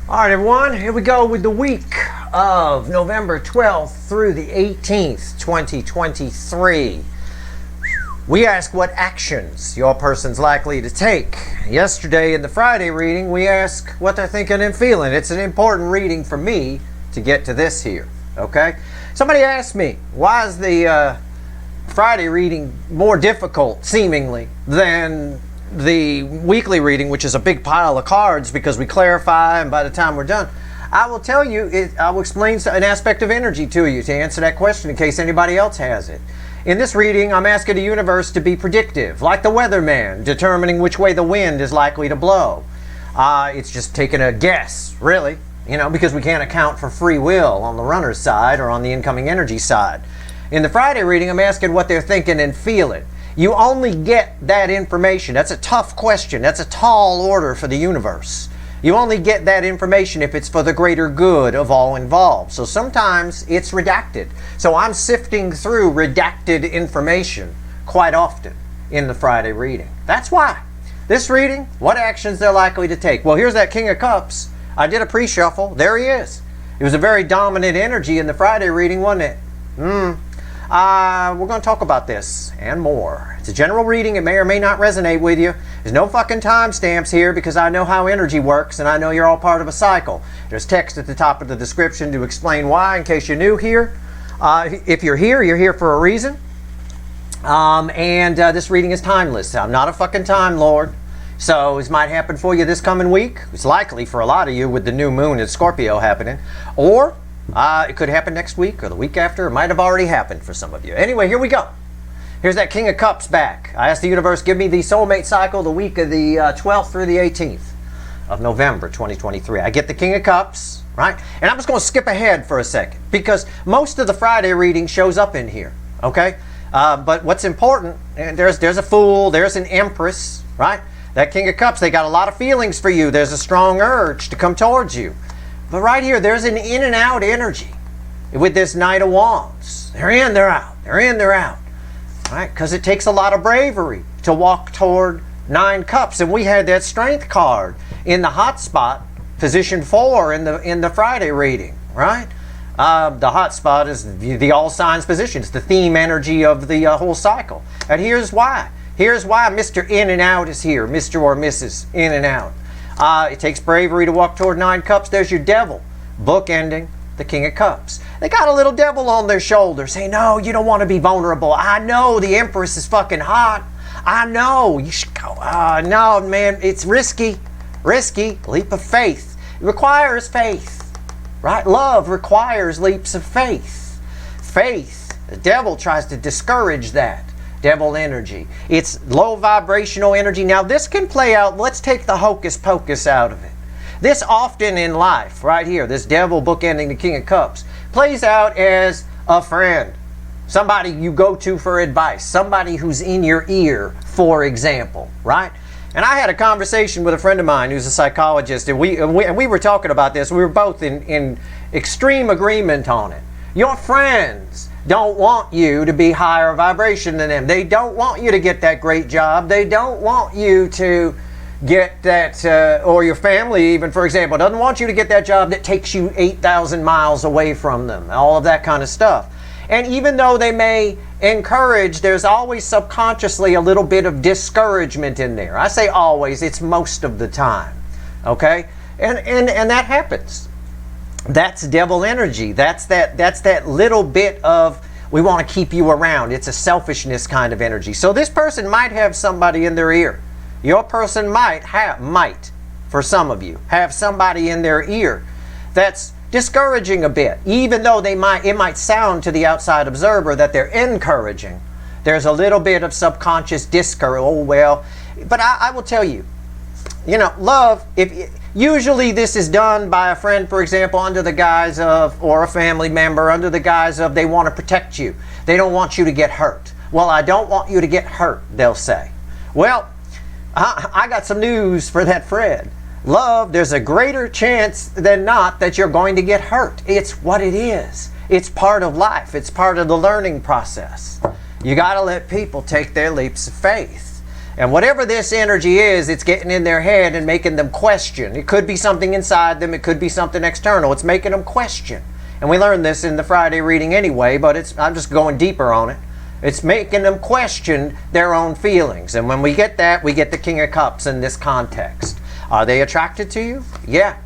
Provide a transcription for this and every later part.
All right, everyone, here we go with the week of November 12th through the 18th, 2023. We ask what actions your person's likely to take. Yesterday in the Friday reading, we ask what they're thinking and feeling. It's an important reading for me to get to this here, okay? Somebody asked me, why is the Friday reading more difficult, seemingly, than the weekly reading, which is a big pile of cards because we clarify and by the time we're done? I will tell you, I will explain an aspect of energy to you to answer that question in case anybody else has it. In this reading, I'm asking the universe to be predictive, like the weatherman, determining which way the wind is likely to blow. It's just taking a guess, really, because we can't account for free will on the runner's side or on the incoming energy side. In the Friday reading, I'm asking what they're thinking and feeling. You only get that information. That's a tough question. That's a tall order for the universe. You only get that information if it's for the greater good of all involved. So sometimes it's redacted. So I'm sifting through redacted information quite often in the Friday reading. That's why. This reading, what actions they're likely to take. Well, here's that King of Cups. I did a pre-shuffle. There he is. It was a very dominant energy in the Friday reading, wasn't it? We're going to talk about this and more. It's a general reading. It may or may not resonate with you. There's no fucking timestamps here because I know how energy works and I know you're all part of a cycle. There's text at the top of the description to explain why in case you're new here. If you're here for a reason. This reading is timeless. I'm not a fucking time lord. So this might happen for you this coming week. It's likely for a lot of you with the new moon in Scorpio happening. Or it could happen next week or the week after. It might have already happened for some of you. Anyway, here we go. Here's that King of Cups back. I asked the universe, give me the soulmate cycle the week of the 12th through the 18th of November 2023. I get the King of Cups, right? And I'm just going to skip ahead for a second because most of the Friday reading shows up in here, okay? But what's important, and there's a Fool, there's an Empress, right? That King of Cups, they got a lot of feelings for you. There's a strong urge to come towards you. But right here, there's an in and out energy with this Knight of Wands. They're in, they're out. They're in, they're out. Right? Because it takes a lot of bravery to walk toward 9 Cups. And we had that Strength card in the hot spot, position 4 in the Friday reading. Right? The hot spot is the all signs position. It's the theme energy of the whole cycle. And here's why. Here's why Mr. In and Out is here. Mr. or Mrs. In and Out. It takes bravery to walk toward 9 Cups. There's your devil, bookending the King of Cups. They got a little devil on their shoulder saying, no, you don't want to be vulnerable. I know the Empress is fucking hot. I know. You should go. No, man, it's risky. Risky. Leap of faith. It requires faith. Right? Love requires leaps of faith. Faith. The devil tries to discourage that. Devil energy. It's low vibrational energy. Now this can play out, let's take the hocus pocus out of it. This often in life, right here, this devil bookending the King of Cups, plays out as a friend. Somebody you go to for advice. Somebody who's in your ear, for example, right? And I had a conversation with a friend of mine who's a psychologist, and we were talking about this. We were both in extreme agreement on it. Your friends don't want you to be higher vibration than them. They don't want you to get that great job. They don't want you to get that, or your family even, for example, doesn't want you to get that job that takes you 8,000 miles away from them. All of that kind of stuff. And even though they may encourage, there's always subconsciously a little bit of discouragement in there. I say always, it's most of the time. Okay? And that happens. That's devil energy. That's that little bit of, we want to keep you around. It's a selfishness kind of energy. So this person might have somebody in their ear. Your person might, for some of you, have somebody in their ear that's discouraging a bit. Even though it might sound to the outside observer that they're encouraging. There's a little bit of subconscious discourage. Oh, well. But I will tell you, love, usually this is done by a friend, for example, under the guise of, or a family member, under the guise of they want to protect you. They don't want you to get hurt. Well, I don't want you to get hurt, they'll say. Well, I got some news for that friend. Love, there's a greater chance than not that you're going to get hurt. It's what it is. It's part of life. It's part of the learning process. You got to let people take their leaps of faith. And whatever this energy is, it's getting in their head and making them question. It could be something inside them. It could be something external. It's making them question. And we learned this in the Friday reading anyway, but I'm just going deeper on it. It's making them question their own feelings. And when we get that, we get the King of Cups in this context. Are they attracted to you? Yeah.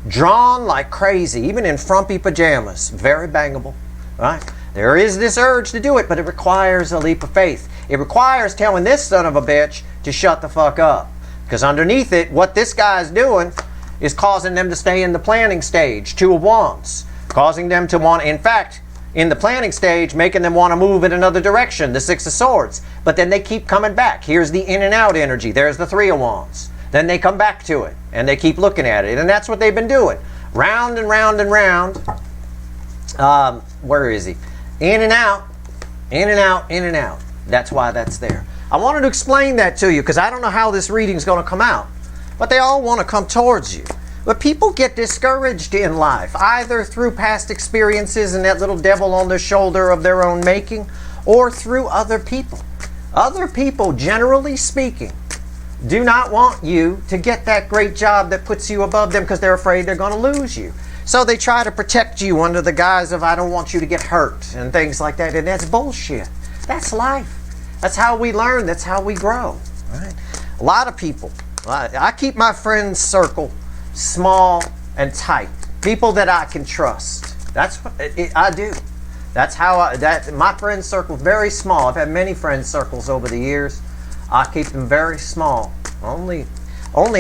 Drawn like crazy, even in frumpy pajamas. Very bangable, right? There is this urge to do it, but it requires a leap of faith. It requires telling this son of a bitch to shut the fuck up. Because underneath it, what this guy's doing is causing them to stay in the planning stage, Two of Wands. Causing them to want, in fact, in the planning stage, making them want to move in another direction, the Six of Swords. But then they keep coming back. Here's the in and out energy. There's the Three of Wands. Then they come back to it, and they keep looking at it. And that's what they've been doing. Round and round and round. Where is he? In and out, in and out, in and out. That's why that's there. I wanted to explain that to you because I don't know how this reading's going to come out. But they all want to come towards you. But people get discouraged in life, either through past experiences and that little devil on their shoulder of their own making, or through other people. Other people, generally speaking, do not want you to get that great job that puts you above them because they're afraid they're going to lose you. So they try to protect you under the guise of, I don't want you to get hurt and things like that. And that's bullshit. That's life. That's how we learn. That's how we grow. Right? A lot of people. I keep my friends circle small and tight. People that I can trust. That's what I do. That's how my friend circle is very small. I've had many friend circles over the years. I keep them very small. Only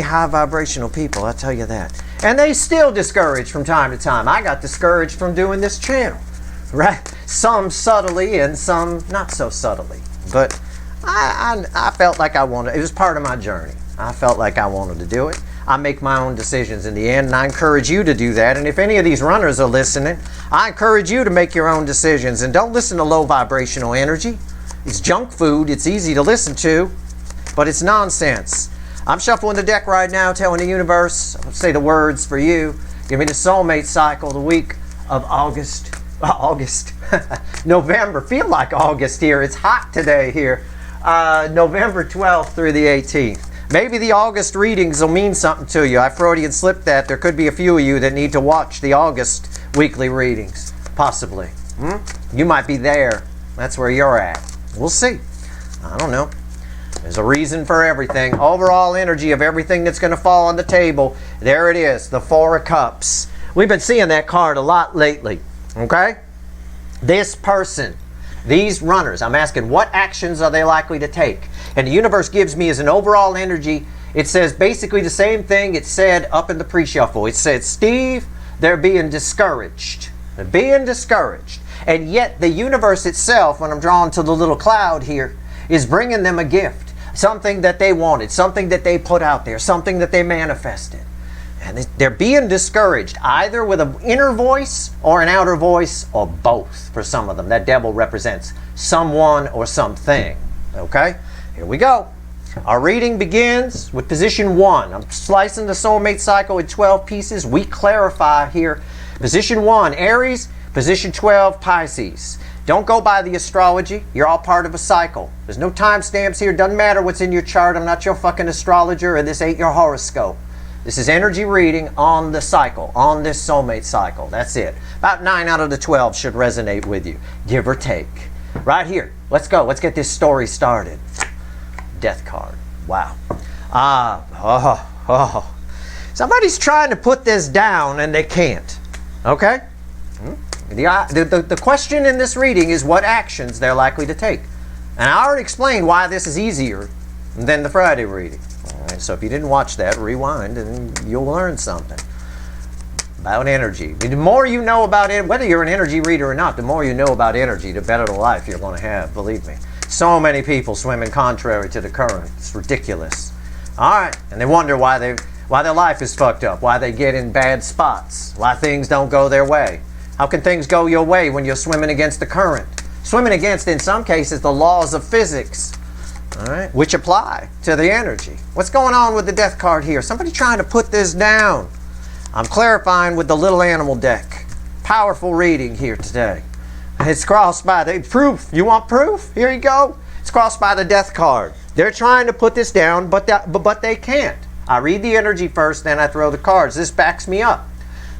high vibrational people, I tell you that. And they still discourage from time to time. I got discouraged from doing this channel, right? Some subtly and some not so subtly. But I felt like I wanted, it was part of my journey. I felt like I wanted to do it. I make my own decisions in the end, and I encourage you to do that. And if any of these runners are listening, I encourage you to make your own decisions. And don't listen to low vibrational energy. It's junk food. It's easy to listen to, but it's nonsense. I'm shuffling the deck right now, telling the universe, I'll say the words for you. Give me the soulmate cycle, the week of November. Feel like August here. It's hot today here. November 12th through the 18th. Maybe the August readings will mean something to you. I Freudian slipped that. There could be a few of you that need to watch the August weekly readings. Possibly. You might be there. That's where you're at. We'll see. I don't know. There's a reason for everything. Overall energy of everything that's going to fall on the table. There it is. The Four of Cups. We've been seeing that card a lot lately. Okay? This person, these runners, I'm asking what actions are they likely to take? And the universe gives me as an overall energy, it says basically the same thing it said up in the pre-shuffle. It said, Steve, they're being discouraged. They're being discouraged. And yet the universe itself, when I'm drawn to the little cloud here, is bringing them a gift. Something that they wanted, something that they put out there, something that they manifested. And they're being discouraged, either with an inner voice or an outer voice, or both for some of them. That devil represents someone or something. Okay? Here we go. Our reading begins with position 1. I'm slicing the soulmate cycle in 12 pieces. We clarify here. Position 1, Aries. Position 12, Pisces. Don't go by the astrology. You're all part of a cycle. There's no timestamps here. Doesn't matter what's in your chart. I'm not your fucking astrologer, and this ain't your horoscope. This is energy reading on the cycle, on this soulmate cycle. That's it. About 9 out of the 12 should resonate with you, give or take. Right here. Let's go. Let's get this story started. Death card. Wow. Somebody's trying to put this down and they can't. Okay? The question in this reading is what actions they're likely to take. And I already explained why this is easier than the Friday reading. All right, so if you didn't watch that, rewind and you'll learn something about energy. The more you know about it, whether you're an energy reader or not, the more you know about energy, the better the life you're going to have, believe me. So many people swimming contrary to the current. It's ridiculous. All right, and they wonder why their life is fucked up, why they get in bad spots, why things don't go their way. How can things go your way when you're swimming against the current? Swimming against, in some cases, the laws of physics, all right, which apply to the energy. What's going on with the death card here? Somebody trying to put this down. I'm clarifying with the little animal deck. Powerful reading here today. It's crossed by the proof. You want proof? Here you go. It's crossed by the death card. They're trying to put this down, but they can't. I read the energy first, then I throw the cards. This backs me up.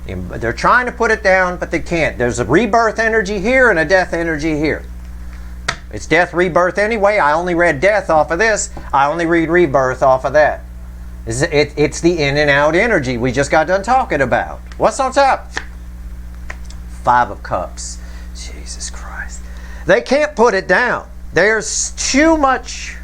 They're trying to put it down, but they can't. There's a rebirth energy here and a death energy here. It's death, rebirth anyway. I only read death off of this. I only read rebirth off of that. It's the in and out energy we just got done talking about. What's on top? Five of Cups. Jesus Christ. They can't put it down. There's too much.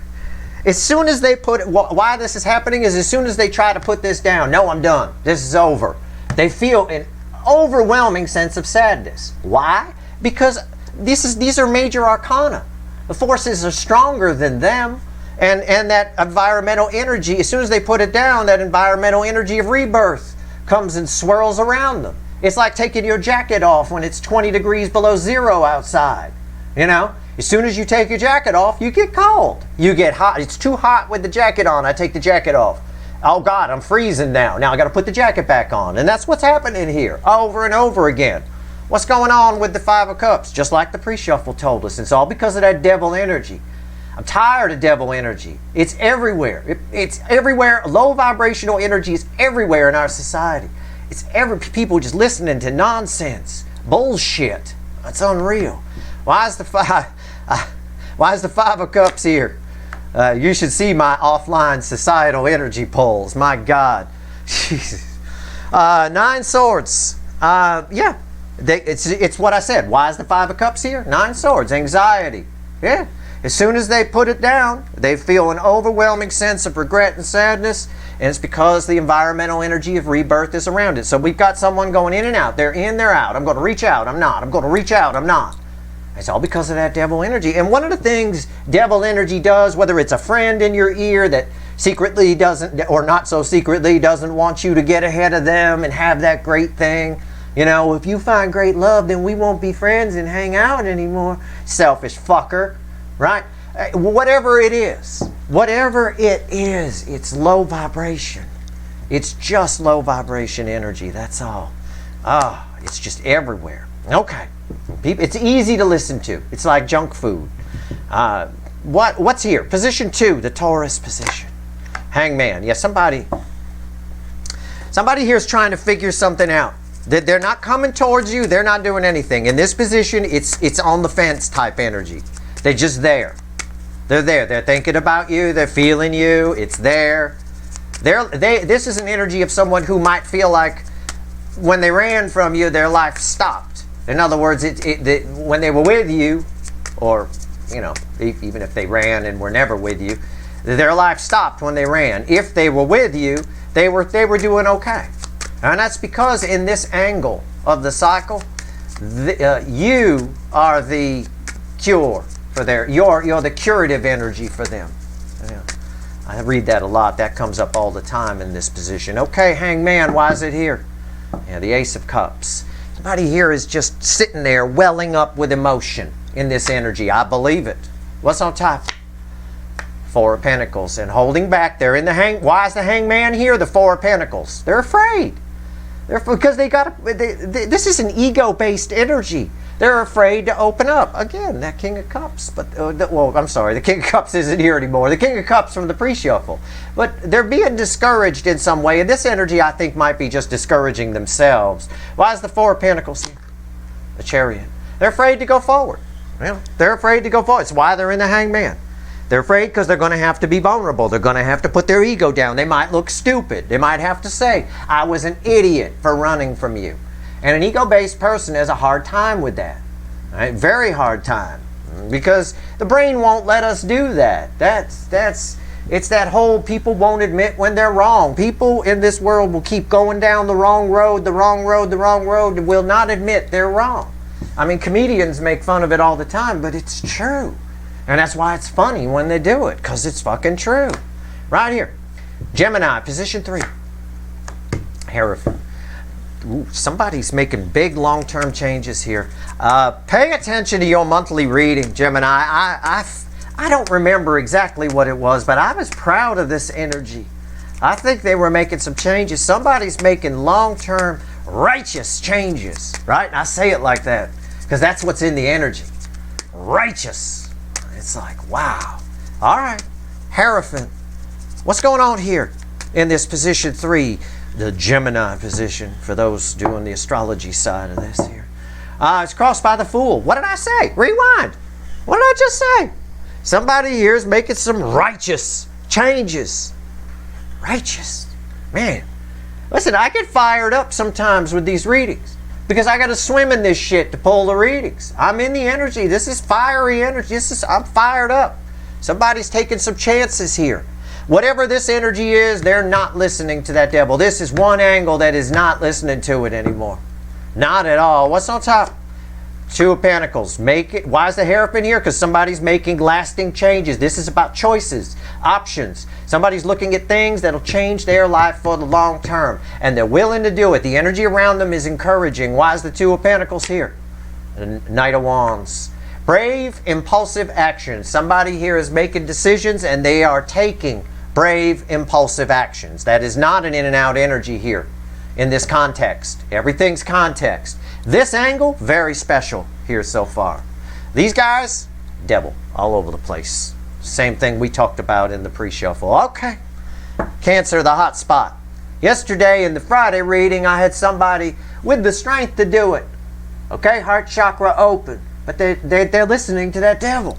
As soon as they put it, why this is happening is as soon as they try to put this down, no, I'm done. This is over. They feel an overwhelming sense of sadness. Why? Because these are major arcana. The forces are stronger than them. And that environmental energy, as soon as they put it down, that environmental energy of rebirth comes and swirls around them. It's like taking your jacket off when it's 20 degrees below zero outside. You know, as soon as you take your jacket off, you get cold. You get hot. It's too hot with the jacket on. I take the jacket off. Oh God, I'm freezing now. Now I got to put the jacket back on. And that's what's happening here over and over again. What's going on with the Five of Cups? Just like the pre-shuffle told us. It's all because of that devil energy. I'm tired of devil energy. It's everywhere. It's everywhere. Low vibrational energy is everywhere in our society. It's people just listening to nonsense, bullshit. It's unreal. Why is the Five of Cups here? You should see my offline societal energy polls. My God, Jesus. Nine Swords. Yeah, it's what I said. Why is the Five of Cups here? Nine Swords. Anxiety. Yeah. As soon as they put it down, they feel an overwhelming sense of regret and sadness, and it's because the environmental energy of rebirth is around it. So we've got someone going in and out. They're in, they're out. I'm going to reach out, I'm not. I'm going to reach out, I'm not. It's all because of that devil energy. And one of the things devil energy does, whether it's a friend in your ear that secretly doesn't, or not so secretly, doesn't want you to get ahead of them and have that great thing. You know, if you find great love, then we won't be friends and hang out anymore. Selfish fucker. Right? Whatever it is, it's low vibration. It's just low vibration energy. That's all. It's just everywhere. Okay. It's easy to listen to. It's like junk food. What's here? Position 2, the Taurus position. Hangman. Yeah, somebody here is trying to figure something out. They're not coming towards you. They're not doing anything. In this position, it's on the fence type energy. They're just there. They're there. They're thinking about you. They're feeling you. It's there. This is an energy of someone who might feel like when they ran from you, their life stopped. In other words, when they were with you, or you know, even if they ran and were never with you, their life stopped when they ran. If they were with you, they were doing okay. And that's because in this angle of the cycle, you are the cure for you're the curative energy for them. Yeah. I read that a lot. That comes up all the time in this position. Okay, Hangman, why is it here? Yeah, the Ace of Cups. Somebody here is just sitting there welling up with emotion in this energy. I believe it. What's on top? Four of Pentacles. And holding back. They're in the Why is the Hangman here? The Four of Pentacles. They're afraid. Because this is an ego-based energy. They're afraid to open up. Again, that King of Cups. But I'm sorry, the King of Cups isn't here anymore. The King of Cups from the pre-shuffle. But they're being discouraged in some way. And this energy, I think, might be just discouraging themselves. Why is the Four of Pentacles here? The Chariot. They're afraid to go forward. Well, they're afraid to go forward. It's why they're in the Hangman. They're afraid because they're going to have to be vulnerable. They're going to have to put their ego down. They might look stupid. They might have to say, I was an idiot for running from you. And an ego-based person has a hard time with that. Right? Very hard time. Because the brain won't let us do that. It's that whole people won't admit when they're wrong. People in this world will keep going down the wrong road, and will not admit they're wrong. I mean, comedians make fun of it all the time, but it's true. And that's why it's funny when they do it, because it's fucking true. Right here. Gemini, position 3. Hierophant. Ooh, somebody's making big long-term changes here. Pay attention to your monthly reading, Gemini. I don't remember exactly what it was, but I was proud of this energy. I think they were making some changes. Somebody's making long-term righteous changes, right? And I say it like that because that's what's in the energy. Righteous. It's like, wow. All right. Hierophant. What's going on here in this position 3? The Gemini position, for those doing the astrology side of this here. It's crossed by the Fool. What did I say? Rewind. What did I just say? Somebody here is making some righteous changes. Righteous. Man. Listen, I get fired up sometimes with these readings because I got to swim in this shit to pull the readings. I'm in the energy. This is fiery energy. I'm fired up. Somebody's taking some chances here. Whatever this energy is, they're not listening to that devil. This is one angle that is not listening to it anymore. Not at all. What's on top? 2 of Pentacles. Why is the Hierophant here? Because somebody's making lasting changes. This is about choices, options. Somebody's looking at things that'll change their life for the long term. And they're willing to do it. The energy around them is encouraging. Why is the 2 of Pentacles here? The Knight of Wands. Brave, impulsive actions. Somebody here is making decisions and they are taking brave, impulsive actions. That is not an in and out energy here in this context. Everything's context. This angle, very special here so far. These guys, devil, all over the place. Same thing we talked about in the pre-shuffle. Okay. Cancer, the hot spot. Yesterday in the Friday reading, I had somebody with the strength to do it. Okay, heart chakra open. But they're listening to that devil.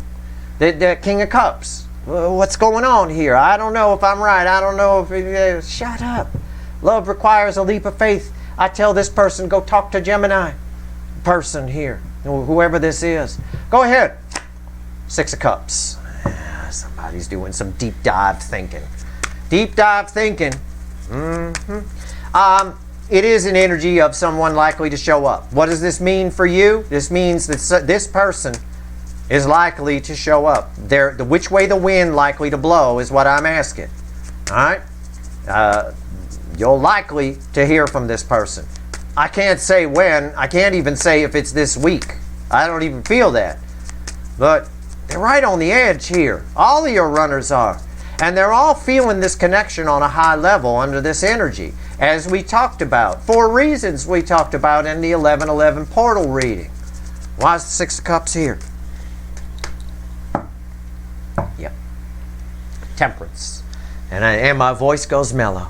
They're King of Cups. What's going on here? I don't know if I'm right. I don't know if... shut up. Love requires a leap of faith. I tell this person, go talk to Gemini person here. Whoever this is. Go ahead. 6 of Cups. Somebody's doing some deep dive thinking. Deep dive thinking. It is an energy of someone likely to show up. What does this mean for you? This means that this person is likely to show up. Which way the wind likely to blow is what I'm asking. All right? You're likely to hear from this person. I can't say when. I can't even say if it's this week. I don't even feel that. But they're right on the edge here. All of your runners are. And they're all feeling this connection on a high level under this energy. As we talked about. For reasons we talked about in the 11/11 portal reading. Why is the 6 of Cups here? Yep. Temperance. And my voice goes mellow.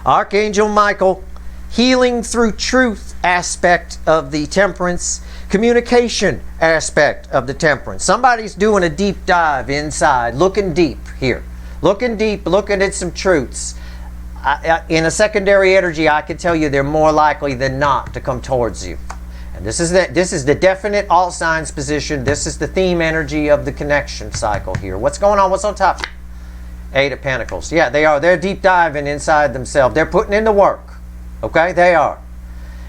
Archangel Michael, healing through truth aspect of the Temperance, communication aspect of the Temperance. Somebody's doing a deep dive inside, looking deep here. Looking deep, looking at some truths. In a secondary energy, I can tell you they're more likely than not to come towards you. And this is the definite all signs position. This is the theme energy of the connection cycle here. What's going on? What's on top? 8 of Pentacles. Yeah, they are. They're deep diving inside themselves. They're putting in the work. Okay? They are.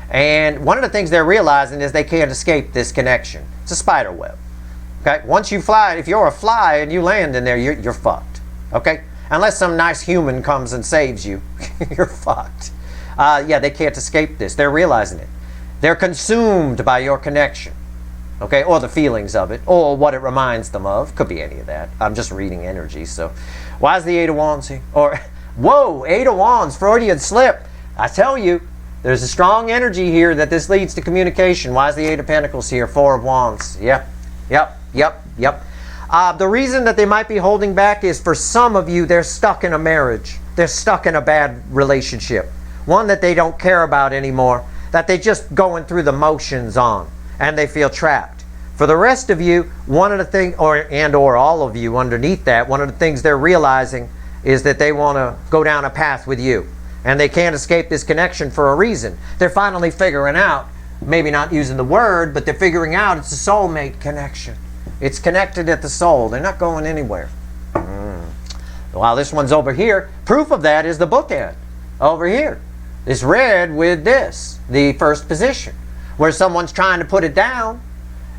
And one of the things they're realizing is they can't escape this connection. It's a spider web. Okay? Once you fly, if you're a fly and you land in there, you're fucked. Okay? Unless some nice human comes and saves you, you're fucked. Yeah, they can't escape this. They're realizing it. They're consumed by your connection. Okay? Or the feelings of it. Or what it reminds them of. Could be any of that. I'm just reading energy, so... Why is the 8 of Wands here? Or, whoa, 8 of Wands, Freudian slip. I tell you, there's a strong energy here that this leads to communication. Why is the 8 of Pentacles here? 4 of Wands. Yep. The reason that they might be holding back is for some of you, they're stuck in a marriage. They're stuck in a bad relationship. One that they don't care about anymore. That they're just going through the motions on. And they feel trapped. For the rest of you, one of the things, or all of you underneath that, one of the things they're realizing is that they want to go down a path with you. And they can't escape this connection for a reason. They're finally figuring out, maybe not using the word, but they're figuring out it's a soulmate connection. It's connected at the soul. They're not going anywhere. While this one's over here, proof of that is the bookend over here. This red with this, the first position, where someone's trying to put it down.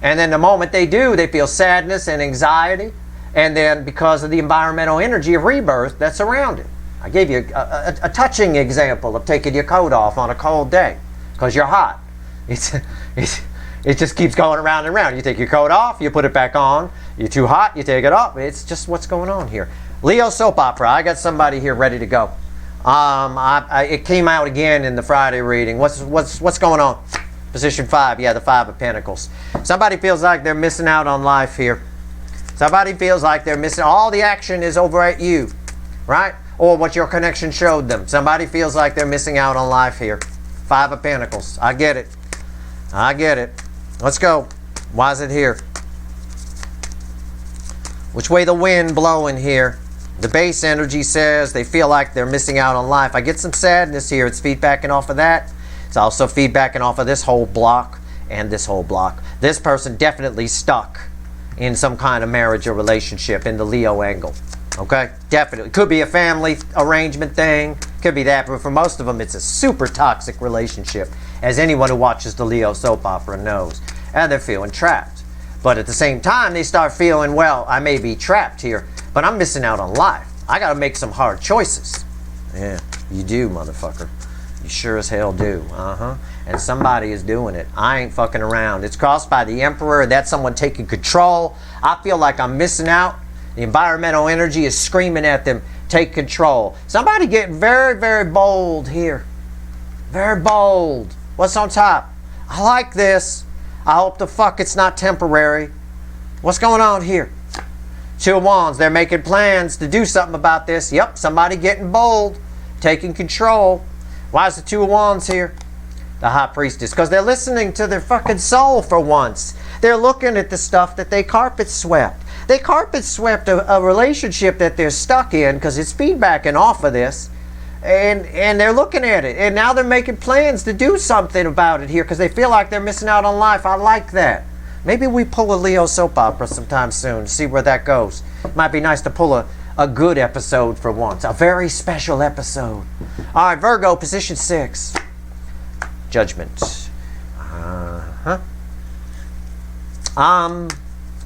And then the moment they do, they feel sadness and anxiety. And then because of the environmental energy of rebirth that's around it. I gave you a touching example of taking your coat off on a cold day because you're hot. It just keeps going around and around. You take your coat off, you put it back on. You're too hot, you take it off. It's just what's going on here. Leo soap opera. I got somebody here ready to go. It came out again in the Friday reading. What's going on? Position 5, yeah, the 5 of Pentacles. Somebody feels like they're missing out on life here. Somebody feels like they're missing. All the action is over at you, right? Or what your connection showed them. Somebody feels like they're missing out on life here. 5 of Pentacles. I get it. I get it. Let's go. Why is it here? Which way the wind blowing here? The base energy says they feel like they're missing out on life. I get some sadness here. It's feedbacking off of that. It's also feedbacking off of this whole block and this whole block. This person definitely stuck in some kind of marriage or relationship in the Leo angle. Okay? Definitely. Could be a family arrangement thing. Could be that. But for most of them, it's a super toxic relationship, as anyone who watches the Leo soap opera knows. And they're feeling trapped. But at the same time, they start feeling, well, I may be trapped here, but I'm missing out on life. I got to make some hard choices. Yeah, you do, motherfucker. You sure as hell do. And somebody is doing it. I ain't fucking around. It's crossed by the Emperor. That's someone taking control. I feel like I'm missing out. The environmental energy is screaming at them, take control. Somebody getting very, very bold here. Very bold. What's on top? I like this. I hope the fuck it's not temporary. What's going on here? 2 of Wands. They're making plans to do something about this. Yep, somebody getting bold, taking control. Why is the 2 of Wands here? The High Priestess. Because they're listening to their fucking soul for once. They're looking at the stuff that they carpet swept. They carpet swept a relationship that they're stuck in because it's feedbacking off of this. And they're looking at it. And now they're making plans to do something about it here because they feel like they're missing out on life. I like that. Maybe we pull a Leo soap opera sometime soon. See where that goes. Might be nice to pull a good episode for once. A very special episode. All right, Virgo, position 6. Judgment.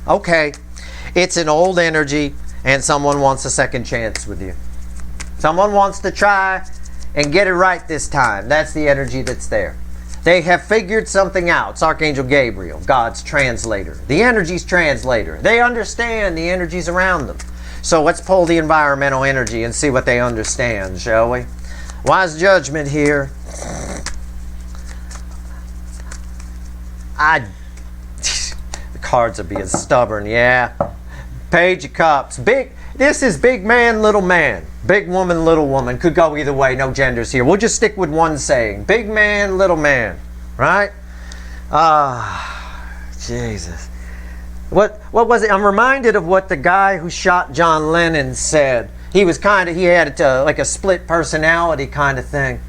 Okay. It's an old energy and someone wants a second chance with you. Someone wants to try and get it right this time. That's the energy that's there. They have figured something out. It's Archangel Gabriel, God's translator. The energy's translator. They understand the energies around them. So let's pull the environmental energy and see what they understand, shall we? Wise Judgment here. The cards are being stubborn, yeah. Page of Cups. This is big man, little man. Big woman, little woman. Could go either way. No genders here. We'll just stick with one saying. Big man, little man. Right? Jesus. What was it? I'm reminded of what the guy who shot John Lennon said. He had like a split personality kind of thing.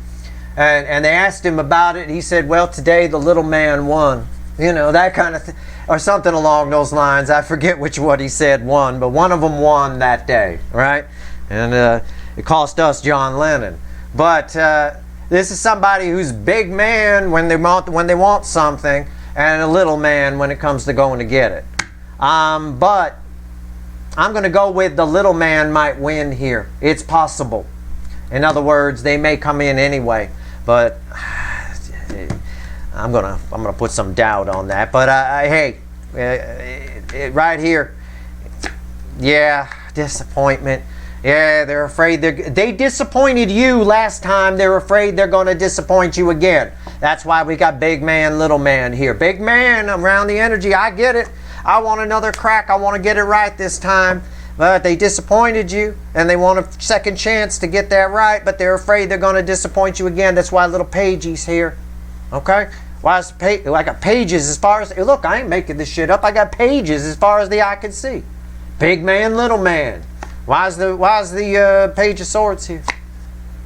And they asked him about it. He said, well, today the little man won. You know, that kind of thing. Or something along those lines. I forget which one he said won, but one of them won that day, right? And it cost us John Lennon. But this is somebody who's big man when they want something, and a little man when it comes to going to get it. But I'm going to go with the little man might win here. It's possible. In other words, they may come in anyway, but I'm gonna put some doubt on that, but hey, right here, yeah, disappointment. Yeah, they're afraid they disappointed you last time. They're afraid they're going to disappoint you again. That's why we got big man, little man here. Big man around the energy. I get it. I want another crack. I want to get it right this time. But they disappointed you, and they want a second chance to get that right, but they're afraid they're going to disappoint you again. That's why little Pagey's here. Okay? Why is I got pages as far as... Look, I ain't making this shit up. I got pages as far as the eye can see. Big man, little man. Why is the Page of Swords here?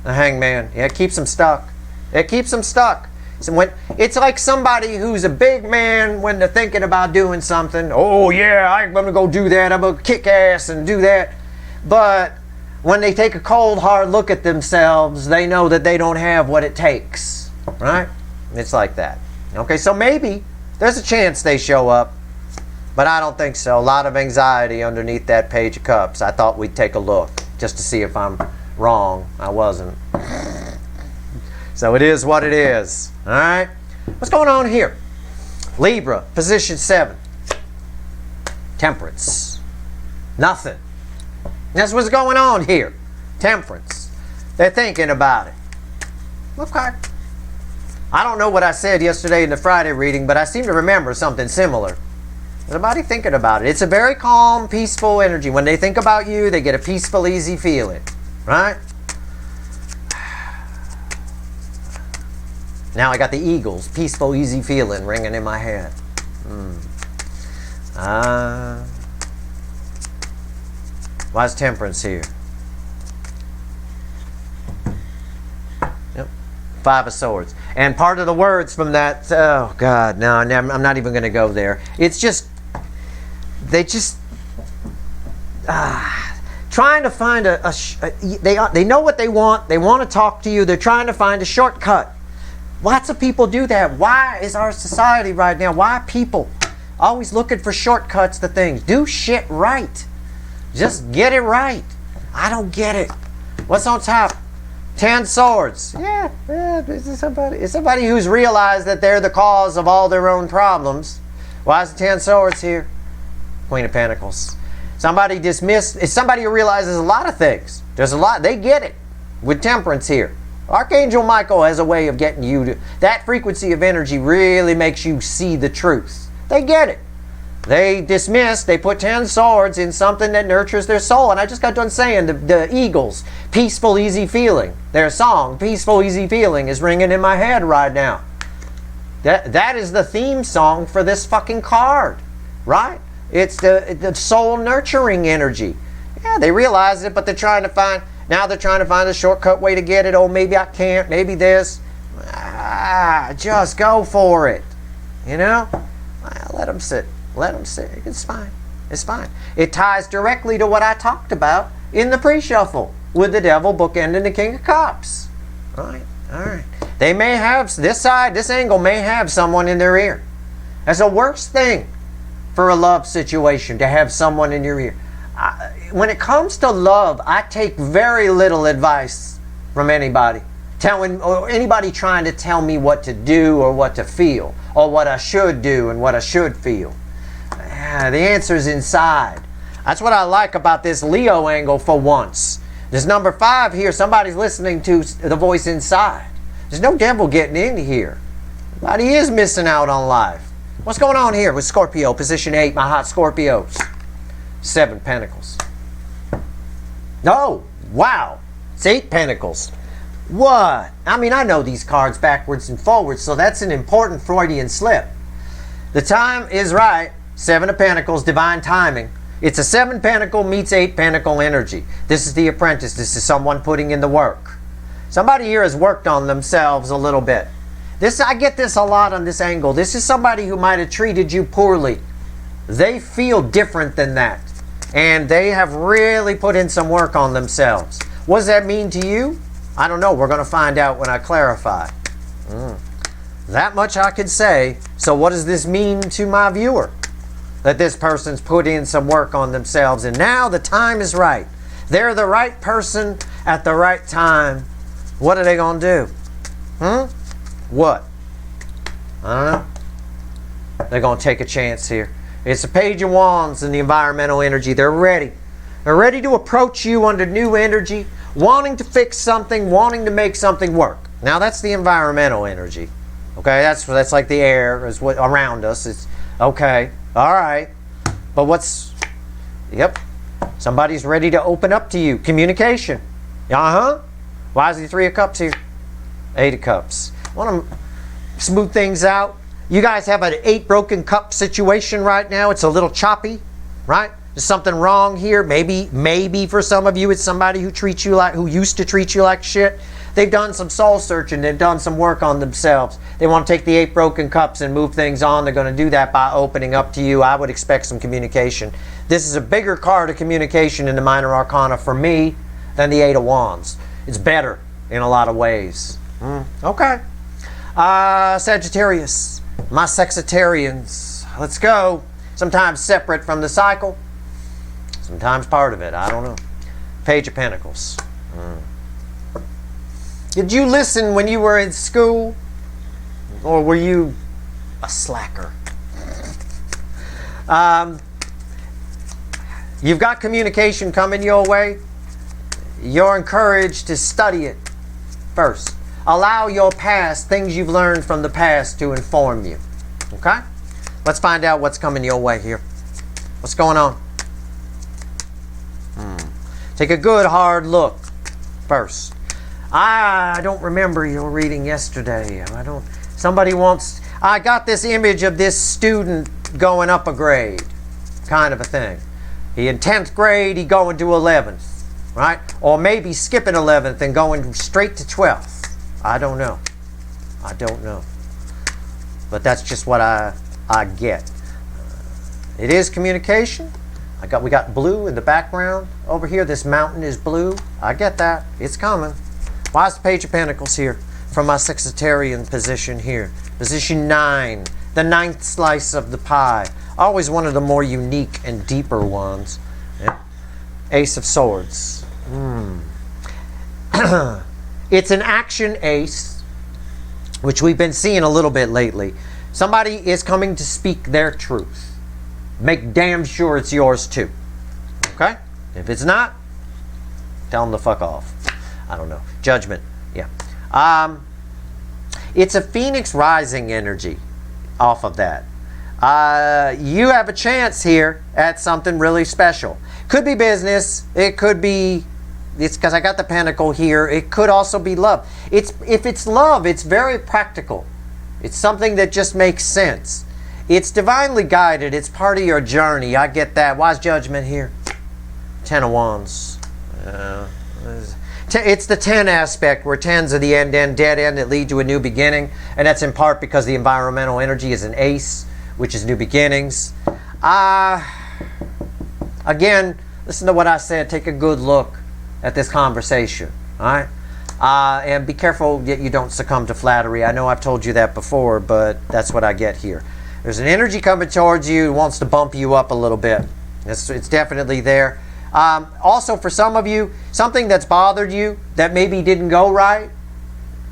The Hangman. Yeah, it keeps them stuck. It keeps them stuck. So it's like somebody who's a big man when they're thinking about doing something. Oh, yeah, I'm going to go do that. I'm going to kick ass and do that. But when they take a cold, hard look at themselves, they know that they don't have what it takes. Right? It's like that. Okay, so maybe there's a chance they show up. But I don't think so. A lot of anxiety underneath that Page of Cups. I thought we'd take a look just to see if I'm wrong. I wasn't. So it is what it is. All right? What's going on here? Libra, position 7. Temperance. Nothing. That's what's going on here. Temperance. They're thinking about it. Okay. I don't know what I said yesterday in the Friday reading, but I seem to remember something similar. Somebody thinking about it. It's a very calm, peaceful energy. When they think about you, they get a peaceful, easy feeling. Right? Now I got the Eagles. Peaceful, easy feeling ringing in my head. Why is Temperance here? Yep. 5 of Swords. And part of the words from that, oh God, no, I'm not even going to go there. It's just, they just, trying to find they know what they want. They want to talk to you. They're trying to find a shortcut. Lots of people do that. Why is our society right now, why are people always looking for shortcuts to things? Do shit right. Just get it right. I don't get it. What's on top? 10 Swords. Yeah, it's somebody who's realized that they're the cause of all their own problems. Why is the 10 Swords here? Queen of Pentacles. Somebody dismissed. It's somebody who realizes a lot of things. There's a lot. They get it. With Temperance here. Archangel Michael has a way of getting you to... That frequency of energy really makes you see the truth. They get it. They dismiss, they put 10 swords in something that nurtures their soul. And I just got done saying the Eagles, peaceful, easy feeling. Their song, peaceful, easy feeling, is ringing in my head right now. That is the theme song for this fucking card, right? It's the soul nurturing energy. Yeah, they realize it, but they're trying to find, now they're trying to find a shortcut way to get it. Oh, maybe I can't, maybe this. Just go for it, you know? Let them sit. Let them sit. It's fine. It's fine. It ties directly to what I talked about in the pre-shuffle with the Devil bookending the King of Cups. All right. All right. They may have, this side, this angle may have someone in their ear. That's the worst thing for a love situation, to have someone in your ear. When it comes to love, I take very little advice from anybody. Or anybody trying to tell me what to do or what to feel, or what I should do and what I should feel. The answer is inside. That's what I like about this Leo angle for once. This number 5 here, somebody's listening to the voice inside. There's no devil getting in here. Somebody is missing out on life. What's going on here with Scorpio, position 8, my hot Scorpios? 7 Pentacles. No, wow, it's 8 Pentacles. What? I mean, I know these cards backwards and forwards, so that's an important Freudian slip. The time is right. 7 of Pentacles, divine timing. It's a 7 Pentacle meets 8 Pentacle energy. This is the apprentice. This is someone putting in the work. Somebody here has worked on themselves a little bit. I get this a lot on this angle. This is somebody who might have treated you poorly. They feel different than that. And they have really put in some work on themselves. What does that mean to you? I don't know. We're going to find out when I clarify. That much I could say. So what does this mean to my viewer? That this person's put in some work on themselves, and now the time is right. They're the right person at the right time. What are they going to do? What? I don't know. They're going to take a chance here. It's a Page of Wands and the environmental energy. They're ready. They're ready to approach you under new energy, wanting to fix something, wanting to make something work. Now that's the environmental energy. Okay, that's like the air is what around us. It's okay. All right, but yep, somebody's ready to open up to you. Communication. Why is the 3 of Cups here? 8 of Cups. Want to smooth things out. You guys have an 8 broken cup situation right now. It's a little choppy, right? There's something wrong here. Maybe for some of you, it's somebody who used to treat you like shit. They've done some soul searching. They've done some work on themselves. They want to take the 8 broken cups and move things on. They're going to do that by opening up to you. I would expect some communication. This is a bigger card of communication in the minor arcana for me than the 8 of Wands. It's better in a lot of ways. Okay. Sagittarius. My Sexitarians. Let's go. Sometimes separate from the cycle. Sometimes part of it. I don't know. Page of Pentacles. Did you listen when you were in school? Or were you a slacker? You've got communication coming your way. You're encouraged to study it first. Allow your past, things you've learned from the past, to inform you. Okay? Let's find out what's coming your way here. What's going on? Take a good hard look first. I don't remember your reading yesterday. I got this image of this student going up a grade, kind of a thing. He in 10th grade, he going to 11th, right? Or maybe skipping 11th and going straight to 12th. I don't know. But that's just what I get. It is communication. We got blue in the background over here. This mountain is blue. I get that. It's coming. Why is the Page of Pentacles here from my Sextarian position here? Position 9, the 9th slice of the pie. Always one of the more unique and deeper ones. Yeah. Ace of Swords. It's an action ace, which we've been seeing a little bit lately. Somebody is coming to speak their truth. Make damn sure it's yours too. Okay? If it's not, tell them to fuck off. I don't know. Judgment. Yeah. It's a Phoenix rising energy off of that. You have a chance here at something really special. Could be business. It could be, it's because I got the pentacle here. It could also be love. If it's love, it's very practical. It's something that just makes sense. It's divinely guided. It's part of your journey. I get that. Why is Judgment here? 10 of Wands. It's the 10 aspect where 10s are the end, dead end that lead to a new beginning. And that's in part because the environmental energy is an ace, which is new beginnings. Again, listen to what I said. Take a good look at this conversation. All right? And be careful that you don't succumb to flattery. I know I've told you that before, but that's what I get here. There's an energy coming towards you. It wants to bump you up a little bit. It's definitely there. Also, for some of you, something that's bothered you that maybe didn't go right,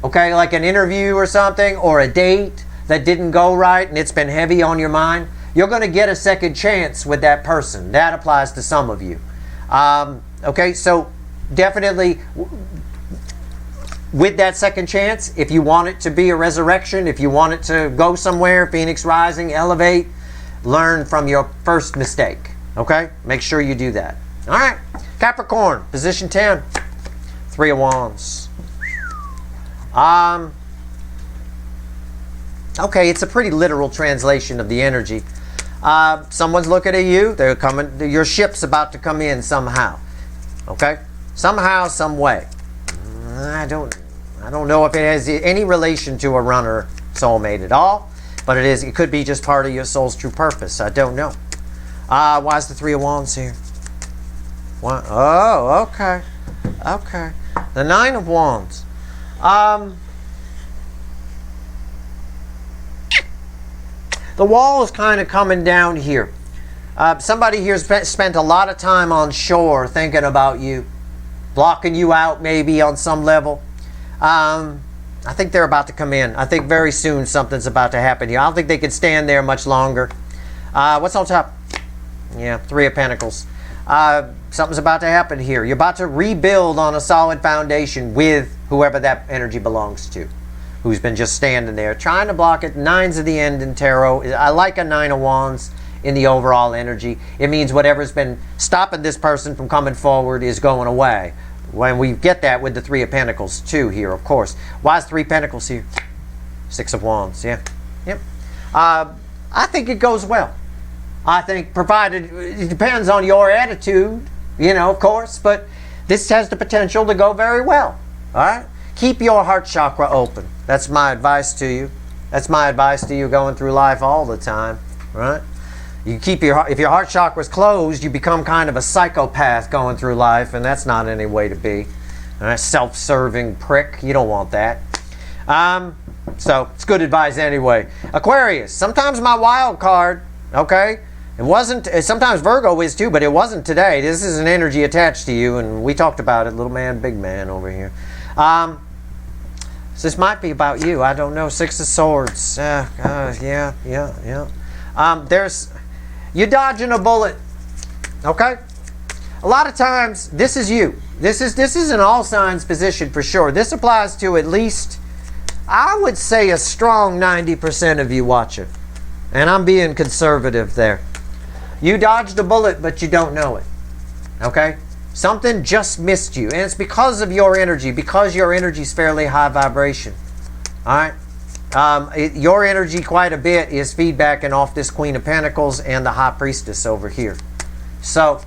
okay, like an interview or something, or a date that didn't go right and it's been heavy on your mind, you're going to get a second chance with that person. That applies to some of you. Okay, so definitely with that second chance, if you want it to be a resurrection, if you want it to go somewhere, Phoenix rising, elevate, learn from your first mistake. Okay, make sure you do that. All right, Capricorn, position 10, 3 of Wands. Okay, it's a pretty literal translation of the energy. Someone's looking at you. They're coming. Your ship's about to come in somehow. Okay, somehow, some way. I don't know if it has any relation to a runner soulmate at all, but it is. It could be just part of your soul's true purpose. I don't know. Why is the 3 of Wands here? What? Oh, okay. Okay. The 9 of Wands. The wall is kind of coming down here. Somebody here spent a lot of time on shore thinking about you, blocking you out maybe on some level. I think they're about to come in. I think very soon something's about to happen here. I don't think they can stand there much longer. What's on top? Yeah, 3 of Pentacles. Something's about to happen here. You're about to rebuild on a solid foundation with whoever that energy belongs to, who's been just standing there trying to block it. 9's of the end in tarot. I like a 9 of Wands in the overall energy. It means whatever's been stopping this person from coming forward is going away. When we get that with the 3 of Pentacles too here, of course. Why is 3 Pentacles here? 6 of Wands, yeah. Yep. I think it goes well. I think provided, it depends on your attitude, you know, of course, but this has the potential to go very well, all right? Keep your heart chakra open. That's my advice to you. That's my advice to you going through life all the time, right? You keep if your heart chakra is closed, you become kind of a psychopath going through life, and that's not any way to be. All right? Self-serving prick. You don't want that. So it's good advice anyway. Aquarius. Sometimes my wild card, okay? It wasn't, sometimes Virgo is too, but it wasn't today. This is an energy attached to you, and we talked about it, little man, big man over here. So this might be about you. I don't know. 6 of Swords. Yeah. You're dodging a bullet. Okay? A lot of times, this is you. This is an all signs position for sure. This applies to at least, I would say, a strong 90% of you watching. And I'm being conservative there. You dodged a bullet, but you don't know it. Okay? Something just missed you. And it's because of your energy, because your energy is fairly high vibration. Alright? Your energy quite a bit is feedbacking off this Queen of Pentacles and the High Priestess over here. So,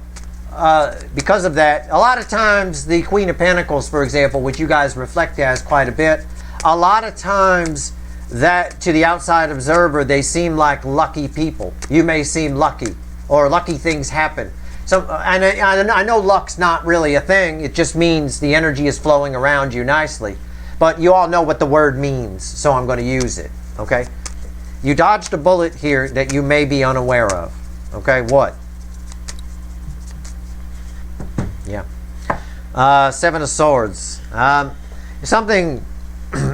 because of that, a lot of times the Queen of Pentacles, for example, which you guys reflect as quite a bit, a lot of times that to the outside observer, they seem like lucky people. You may seem lucky, or lucky things happen. So, and I know luck's not really a thing. It just means the energy is flowing around you nicely. But you all know what the word means, so I'm going to use it. Okay? You dodged a bullet here that you may be unaware of. Okay? What? Yeah. Seven of Swords. Something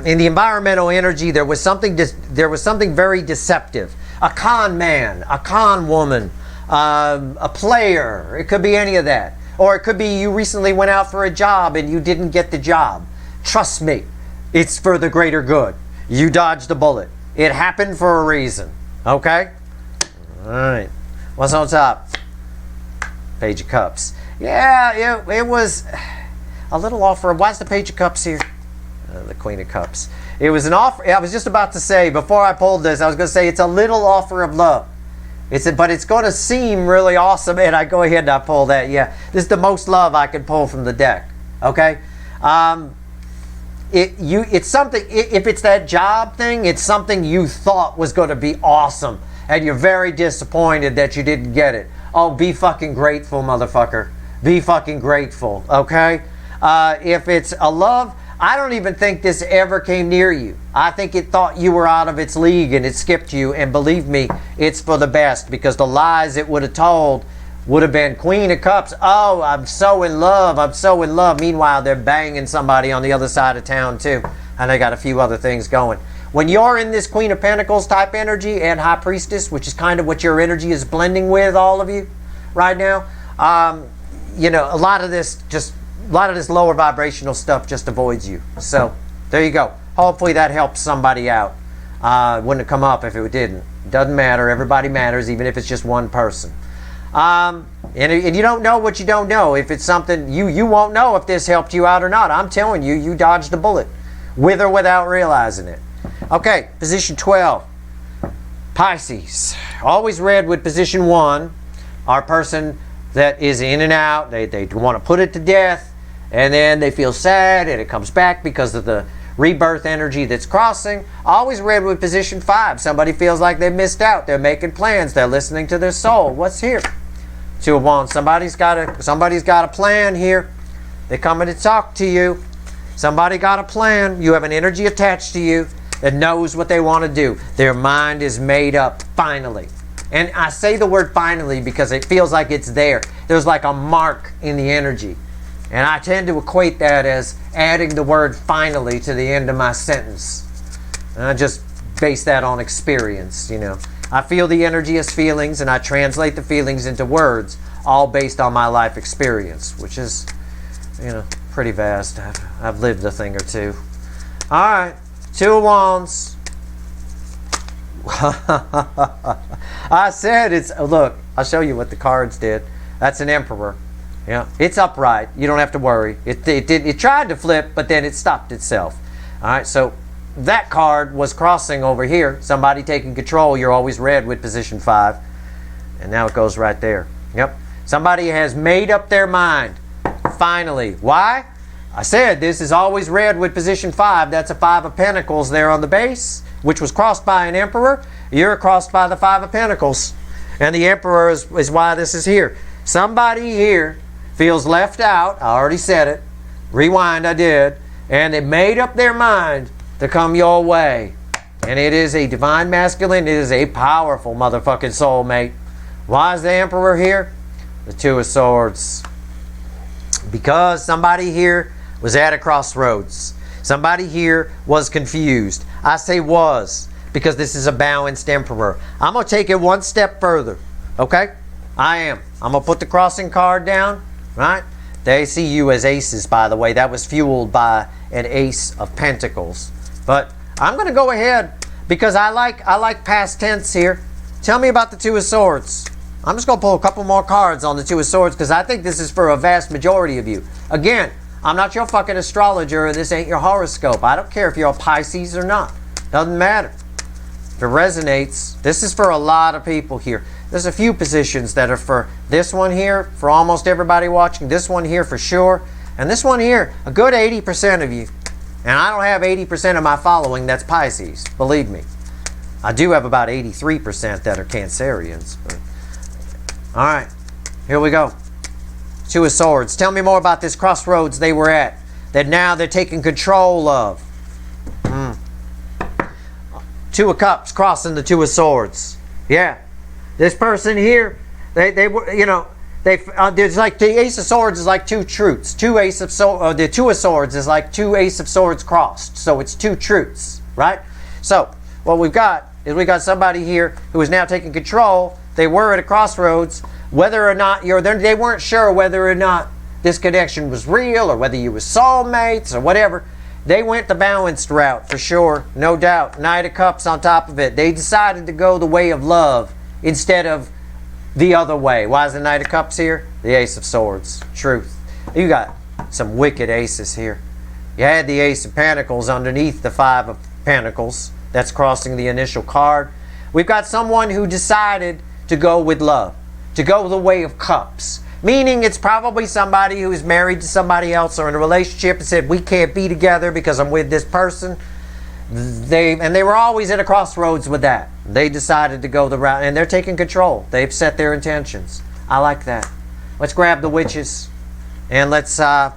in the environmental energy. There was something very deceptive. A con man, a con woman, a player. It could be any of that, or it could be you recently went out for a job and you didn't get the job. Trust me, it's for the greater good. You dodged a bullet. It happened for a reason. Okay. All right. What's on top? Page of Cups. Yeah, it was a little offer. Why is the Page of Cups here? The Queen of Cups. It was an offer. I was just about to say, before I pulled this, I was going to say it's a little offer of love. But it's going to seem really awesome, and I go ahead and I pull that. Yeah, this is the most love I can pull from the deck. Okay, it's something. If it's that job thing, it's something you thought was going to be awesome, and you're very disappointed that you didn't get it. Oh, be fucking grateful, motherfucker. Be fucking grateful. Okay. If it's a love, I don't even think this ever came near you. I think it thought you were out of its league and it skipped you. And believe me, it's for the best, because the lies it would have told would have been Queen of Cups. Oh, I'm so in love. I'm so in love. Meanwhile, they're banging somebody on the other side of town too. And they got a few other things going. When you're in this Queen of Pentacles type energy and High Priestess, which is kind of what your energy is blending with, all of you right now, you know, a lot of this lower vibrational stuff just avoids you. So there you go. Hopefully that helps somebody out. Wouldn't have come up if it didn't. Doesn't matter. Everybody matters, even if it's just one person. And you don't know what you don't know. If it's something you won't know if this helped you out or not. I'm telling you, you dodged a bullet, with or without realizing it. Okay, position 12. Pisces. Always read with position 1. Our person that is in and out. They want to put it to death, and then they feel sad, and it comes back because of the rebirth energy that's crossing. Always read with position 5. Somebody feels like they missed out. They're making plans. They're listening to their soul. What's here? Two of Wands. Somebody's got a plan here. They're coming to talk to you. Somebody got a plan. You have an energy attached to you that knows what they want to do. Their mind is made up, finally. And I say the word finally because it feels like it's there. There's like a mark in the energy. And I tend to equate that as adding the word finally to the end of my sentence. And I just base that on experience, you know. I feel the energy as feelings, and I translate the feelings into words, all based on my life experience, which is, you know, pretty vast. I've lived a thing or two. All right, Two of Wands. I said it's, look, I'll show you what the cards did. That's an Emperor. Yeah, it's upright. You don't have to worry. It tried to flip, but then it stopped itself. All right, so that card was crossing over here. Somebody taking control. You're always read with position 5. And now it goes right there. Yep. Somebody has made up their mind. Finally. Why? I said this is always read with position 5. That's a 5 of Pentacles there on the base, which was crossed by an Emperor. You're crossed by the 5 of Pentacles. And the Emperor is why this is here. Somebody here feels left out. I already said it. Rewind, I did. And they made up their mind to come your way. And it is a divine masculine. It is a powerful motherfucking soulmate. Why is the Emperor here? The Two of Swords. Because somebody here was at a crossroads. Somebody here was confused. I say was, because this is a balanced Emperor. I'm going to take it one step further. Okay? I am. I'm going to put the crossing card down. Right? They see you as aces, by the way. That was fueled by an Ace of Pentacles. But I'm going to go ahead because I like past tense here. Tell me about the Two of Swords. I'm just going to pull a couple more cards on the Two of Swords because I think this is for a vast majority of you. Again, I'm not your fucking astrologer and this ain't your horoscope. I don't care if you're a Pisces or not. Doesn't matter. If it resonates, this is for a lot of people here. There's a few positions that are for this one here, for almost everybody watching. This one here for sure. And this one here, a good 80% of you. And I don't have 80% of my following that's Pisces, believe me. I do have about 83% that are Cancerians. But. All right, here we go. Two of Swords. Tell me more about this crossroads they were at, that now they're taking control of. Two of Cups crossing the Two of Swords. Yeah, this person here, they were, you know, there's like the Ace of Swords is like two truths. The Two of Swords is like two Ace of Swords crossed. So it's two truths, right? So what we've got is we got somebody here who is now taking control. They were at a crossroads. Whether or not they weren't sure whether or not this connection was real or whether you were soulmates or whatever. They went the balanced route for sure, no doubt. Knight of Cups on top of it. They decided to go the way of love instead of the other way. Why is the Knight of Cups here? The Ace of Swords. Truth. You got some wicked aces here. You had the Ace of Pentacles underneath the Five of Pentacles. That's crossing the initial card. We've got someone who decided to go with love, to go the way of cups. Meaning it's probably somebody who is married to somebody else or in a relationship and said, we can't be together because I'm with this person. They were always at a crossroads with that. They decided to go the route, and they're taking control. They've set their intentions. I like that. Let's grab the witches, and let's have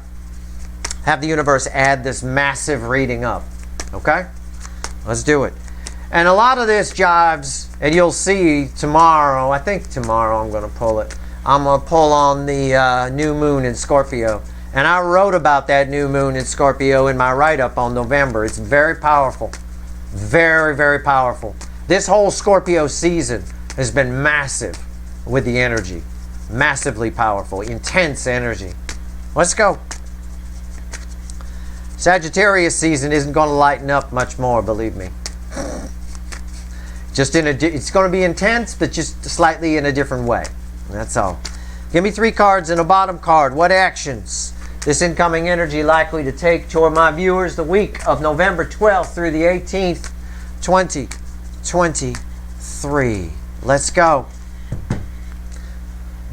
the universe add this massive reading up. Okay? Let's do it. And a lot of this jives, and you'll see tomorrow, I think tomorrow I'm going to pull it. I'm going to pull on the new moon in Scorpio. And I wrote about that new moon in Scorpio in my write-up on November. It's very powerful. Very, very powerful. This whole Scorpio season has been massive with the energy. Massively powerful. Intense energy. Let's go. Sagittarius season isn't going to lighten up much more, believe me. It's going to be intense, but just slightly in a different way. That's all. Give me 3 cards and a bottom card. What actions this incoming energy likely to take toward my viewers the week of November 12th through the 18th, 2023. Let's go.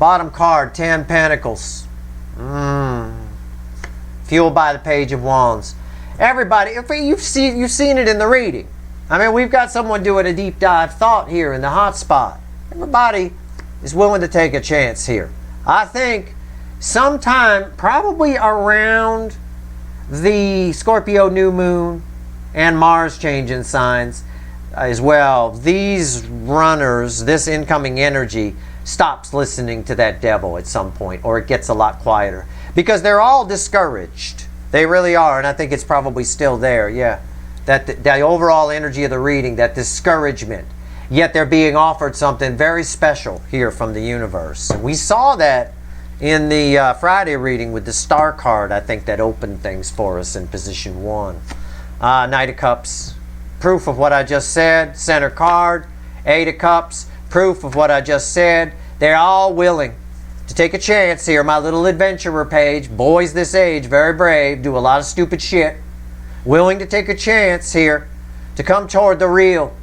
Bottom card, 10 Pentacles. Fueled by the Page of Wands. Everybody, you've seen it in the reading. I mean, we've got someone doing a deep dive thought here in the hot spot. Everybody is willing to take a chance here. I think sometime probably around the Scorpio new moon and Mars changing signs as well, these runners, this incoming energy stops listening to that devil at some point, or it gets a lot quieter because they're all discouraged. They really are, and I think it's probably still there. Yeah, that the overall energy of the reading, that discouragement. Yet they're being offered something very special here from the universe. And we saw that in the Friday reading with the Star card, I think, that opened things for us in position 1. Knight of Cups, proof of what I just said. Center card, 8 of Cups, proof of what I just said. They're all willing to take a chance here. My little adventurer page, boys this age, very brave, do a lot of stupid shit. Willing to take a chance here to come toward the real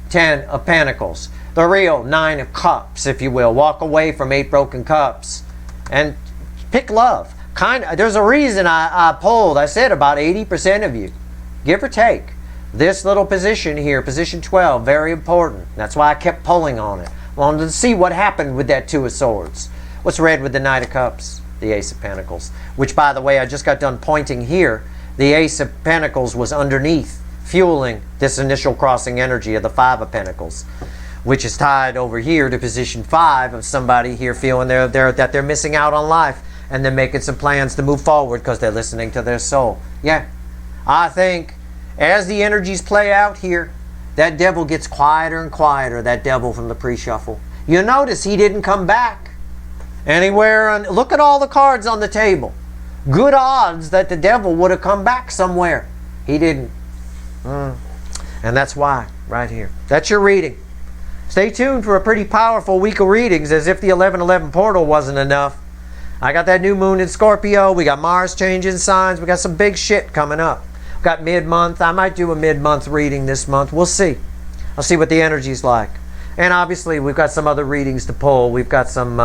10 of Pentacles. The real 9 of Cups, if you will. Walk away from 8 broken cups and pick love. There's a reason I pulled, I said about 80% of you, give or take. This little position here, position 12, very important. That's why I kept pulling on it. Wanted to see what happened with that 2 of Swords. What's red with the Knight of Cups? The Ace of Pentacles. Which, by the way, I just got done pointing here. The Ace of Pentacles was underneath, fueling this initial crossing energy of the 5 of Pentacles, which is tied over here to position 5 of somebody here feeling that they're missing out on life, and they're making some plans to move forward because they're listening to their soul. Yeah, I think as the energies play out here, that devil gets quieter and quieter, that devil from the pre-shuffle. You notice he didn't come back anywhere. Look at all the cards on the table. Good odds that the devil would have come back somewhere. He didn't. And that's why, right here. That's your reading. Stay tuned for a pretty powerful week of readings, as if the 11:11 portal wasn't enough. I got that new moon in Scorpio. We got Mars changing signs. We got some big shit coming up. We got mid-month. I might do a mid-month reading this month. We'll see. I'll see what the energy's like. And obviously, we've got some other readings to pull. We've got some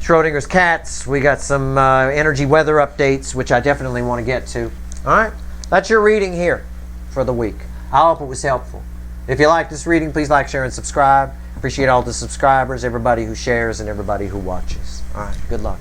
Schrodinger's cats. We got some energy weather updates, which I definitely want to get to. All right? That's your reading here for the week. I hope it was helpful. If you like this reading, please like, share, and subscribe. Appreciate all the subscribers, everybody who shares, and everybody who watches. All right. Good luck.